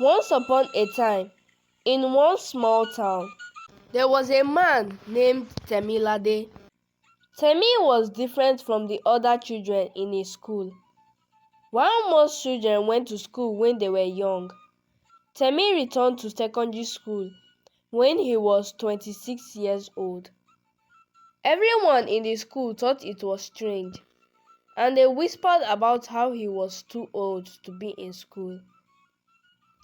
Once upon a time, in one small town, there was a man named Temilade. Temi was different from the other children in his school. While most children went to school when they were young, Temi returned to secondary school when he was 26 years old. Everyone in the school thought it was strange, and they whispered about how he was too old to be in school.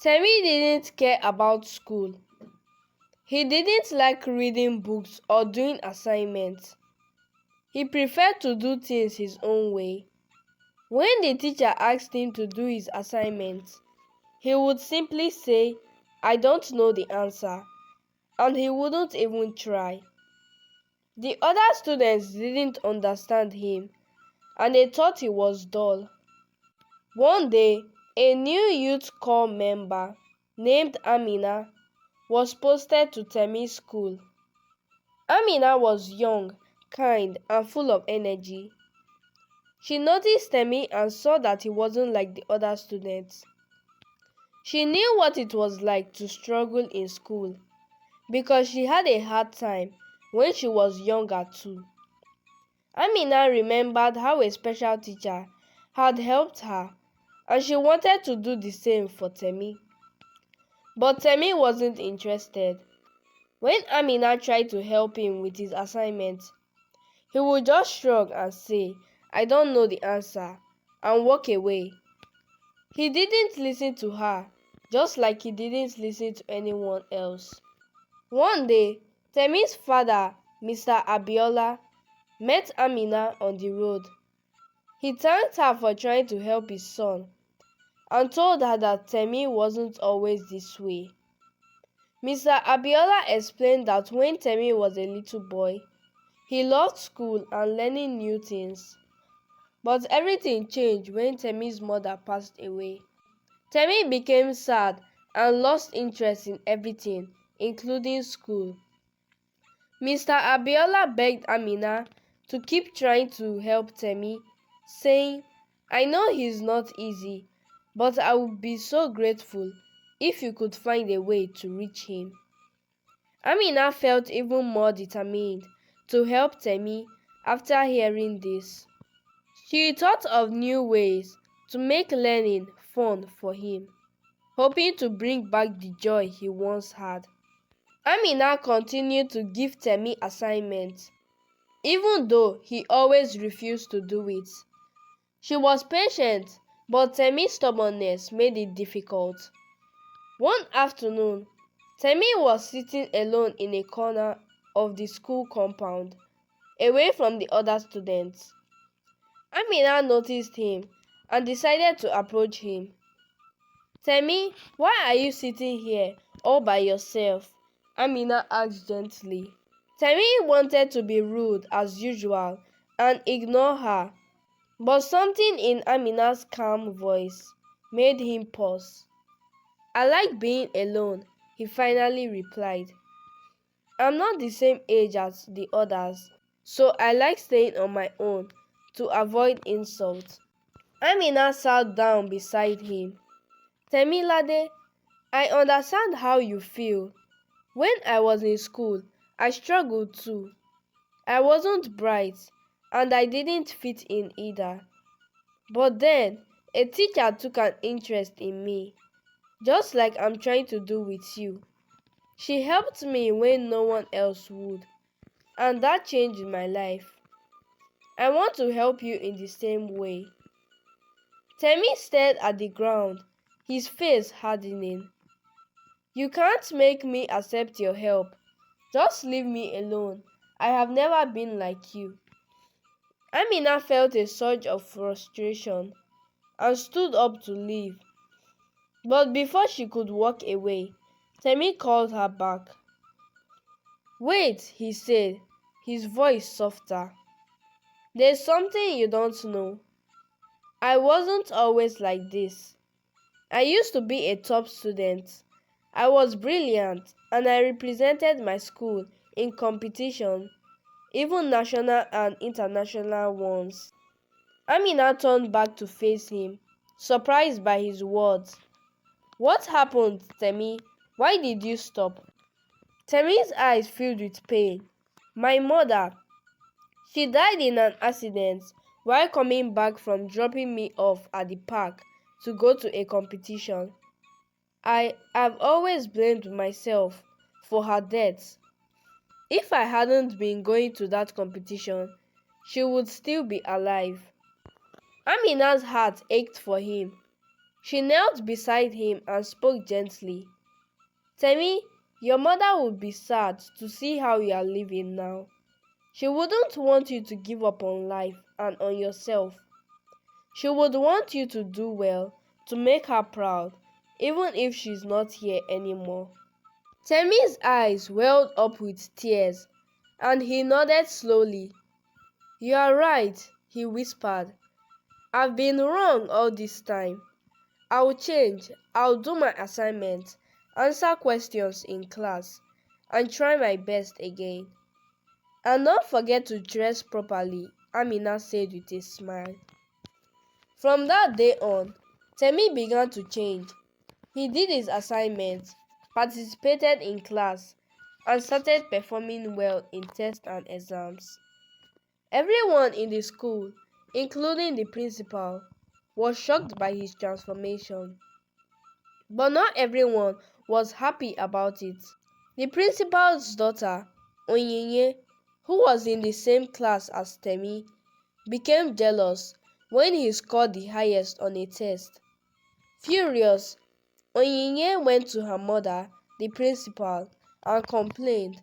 Temi didn't care about school. He didn't like reading books or doing assignments. He preferred to do things his own way. When the teacher asked him to do his assignments, he would simply say, "I don't know the answer," and he wouldn't even try. The other students didn't understand him, and they thought he was dull. One day, a new youth corps member named Amina was posted to Temi's school. Amina was young, kind, and full of energy. She noticed Temi and saw that he wasn't like the other students. She knew what it was like to struggle in school because she had a hard time when she was younger too. Amina remembered how a special teacher had helped her, and she wanted to do the same for Temi. But Temi wasn't interested. When Amina tried to help him with his assignment, he would just shrug and say, "I don't know the answer," and walk away. He didn't listen to her, just like he didn't listen to anyone else. One day, Temi's father, Mr. Abiola, met Amina on the road. He thanked her for trying to help his son and told her that Temi wasn't always this way. Mr. Abiola explained that when Temi was a little boy, he loved school and learning new things. But everything changed when Temi's mother passed away. Temi became sad and lost interest in everything, including school. Mr. Abiola begged Amina to keep trying to help Temi, saying, "I know he's not easy, but I would be so grateful if you could find a way to reach him." Amina felt even more determined to help Temi after hearing this. She thought of new ways to make learning fun for him, hoping to bring back the joy he once had. Amina continued to give Temi assignments, even though he always refused to do it. She was patient, but Temi's stubbornness made it difficult. One afternoon, Temi was sitting alone in a corner of the school compound, away from the other students. Amina noticed him and decided to approach him. "Temi, why are you sitting here all by yourself?" Amina asked gently. Temi wanted to be rude as usual and ignore her, but something in Amina's calm voice made him pause. "I like being alone," he finally replied. "I'm not the same age as the others, so I like staying on my own to avoid insult." Amina sat down beside him. "Temilade, I understand how you feel. When I was in school, I struggled too. I wasn't bright, and I didn't fit in either. But then, a teacher took an interest in me, just like I'm trying to do with you. She helped me when no one else would, and that changed my life. I want to help you in the same way." Temi stared at the ground, his face hardening. "You can't make me accept your help. Just leave me alone. I have never been like you." Amina felt a surge of frustration and stood up to leave. But before she could walk away, Temi called her back. "Wait," he said, his voice softer. "There's something you don't know. I wasn't always like this. I used to be a top student. I was brilliant, and I represented my school in competition, even national and international ones." Amina turned back to face him, surprised by his words. What happened, Temi? Why did you stop? Temi's eyes filled with pain. My mother. She died in an accident while coming back from dropping me off at the park to go to a competition. I have always blamed myself for her death. If I hadn't been going to that competition, she would still be alive. Amina's heart ached for him. She knelt beside him and spoke gently. Temi, your mother would be sad to see how you are living now. She wouldn't want you to give up on life and on yourself. She would want you to do well, to make her proud, even if she's not here anymore. Temi's eyes welled up with tears, and he nodded slowly. You are right, he whispered. I've been wrong all this time. I'll change, I'll do my assignments, answer questions in class, and try my best again. And don't forget to dress properly, Amina said with a smile. From that day on, Temi began to change. He did his assignments, participated in class, and started performing well in tests and exams. Everyone in the school, including the principal, was shocked by his transformation. But not everyone was happy about it. The principal's daughter, Onyinye, who was in the same class as Temi, became jealous when he scored the highest on a test. Furious, Onyinye went to her mother, the principal, and complained.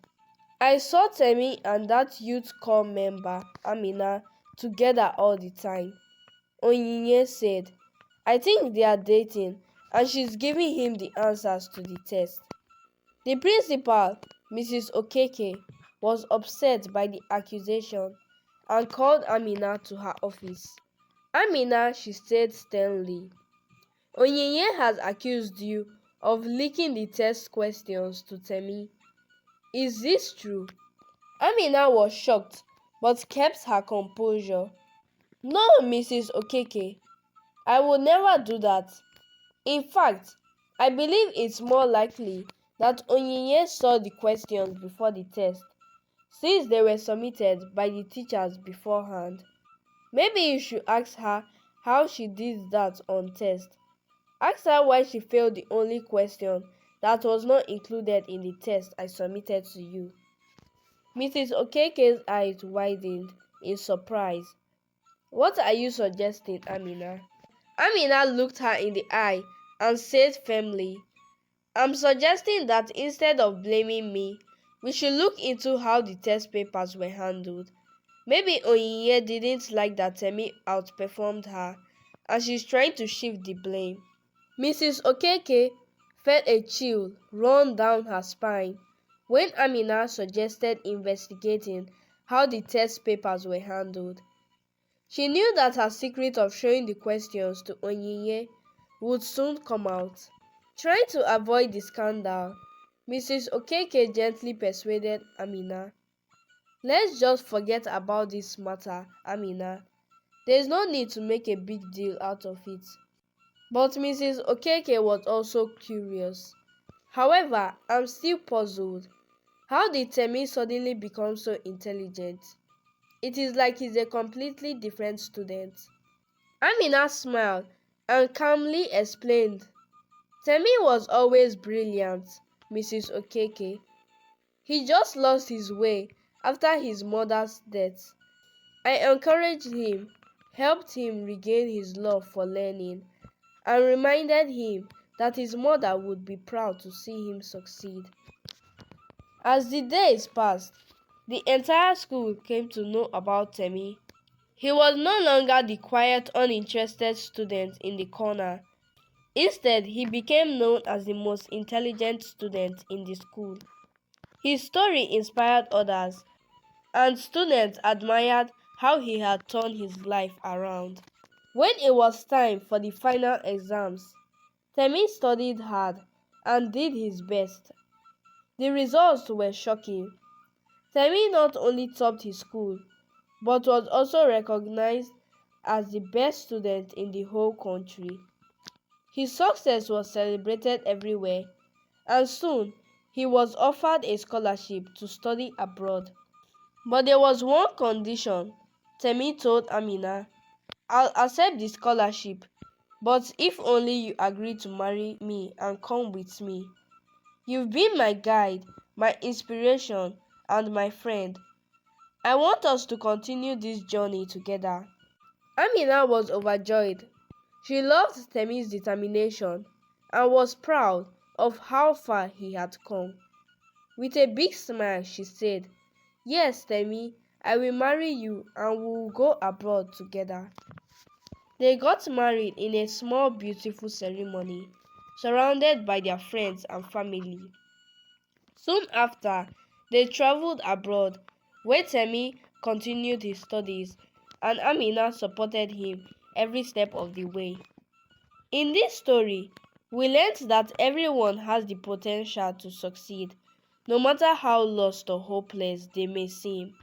I saw Temi and that youth corps member, Amina, together all the time. Onyinye said, I think they are dating and she's giving him the answers to the test. The principal, Mrs. Okeke, was upset by the accusation and called Amina to her office. Amina, she said sternly, Onyinye has accused you of leaking the test questions to Temi. Is this true? Amina was shocked but kept her composure. No, Mrs. Okeke, I would never do that. In fact, I believe it's more likely that Onyinye saw the questions before the test, since they were submitted by the teachers beforehand. Maybe you should ask her how she did that on test. Ask her why she failed the only question that was not included in the test I submitted to you. Mrs. Okeke's eyes widened in surprise. What are you suggesting, Amina? Amina looked her in the eye and said firmly, I'm suggesting that instead of blaming me, we should look into how the test papers were handled. Maybe Onyinye didn't like that Temi outperformed her, and she's trying to shift the blame. Mrs. Okeke felt a chill run down her spine when Amina suggested investigating how the test papers were handled. She knew that her secret of showing the questions to Onyinye would soon come out. Trying to avoid the scandal, Mrs. Okeke gently persuaded Amina. Let's just forget about this matter, Amina. There is no need to make a big deal out of it. But Mrs. Okeke was also curious. However, I'm still puzzled. How did Temi suddenly become so intelligent? It is like he's a completely different student. Amina smiled and calmly explained. Temi was always brilliant, Mrs. Okeke. He just lost his way after his mother's death. I encouraged him, helped him regain his love for learning, and reminded him that his mother would be proud to see him succeed. As the days passed, the entire school came to know about Temi. He was no longer the quiet, uninterested student in the corner. Instead, he became known as the most intelligent student in the school. His story inspired others, and students admired how he had turned his life around. When it was time for the final exams, Temi studied hard and did his best. The results were shocking. Temi not only topped his school, but was also recognized as the best student in the whole country. His success was celebrated everywhere, and soon he was offered a scholarship to study abroad. But there was one condition. Temi told Amina, "I'll accept the scholarship, but if only you agree to marry me and come with me. You've been my guide, my inspiration, and my friend. I want us to continue this journey together." Amina was overjoyed. She loved Temi's determination and was proud of how far he had come. With a big smile, she said, "Yes, Temi, I will marry you and we will go abroad together." They got married in a small, beautiful ceremony, surrounded by their friends and family. Soon after, they traveled abroad, where Temi continued his studies and Amina supported him every step of the way. In this story, we learned that everyone has the potential to succeed, no matter how lost or hopeless they may seem.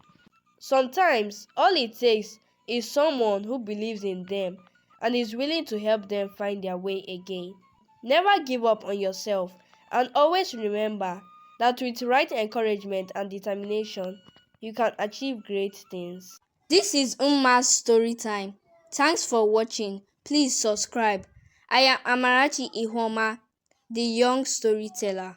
Sometimes, all it takes is someone who believes in them and is willing to help them find their way again. Never give up on yourself, and always remember that with right encouragement and determination, you can achieve great things. This is Umma's story time. Thanks for watching. Please subscribe. I am Amarachi Ihoma, the young storyteller.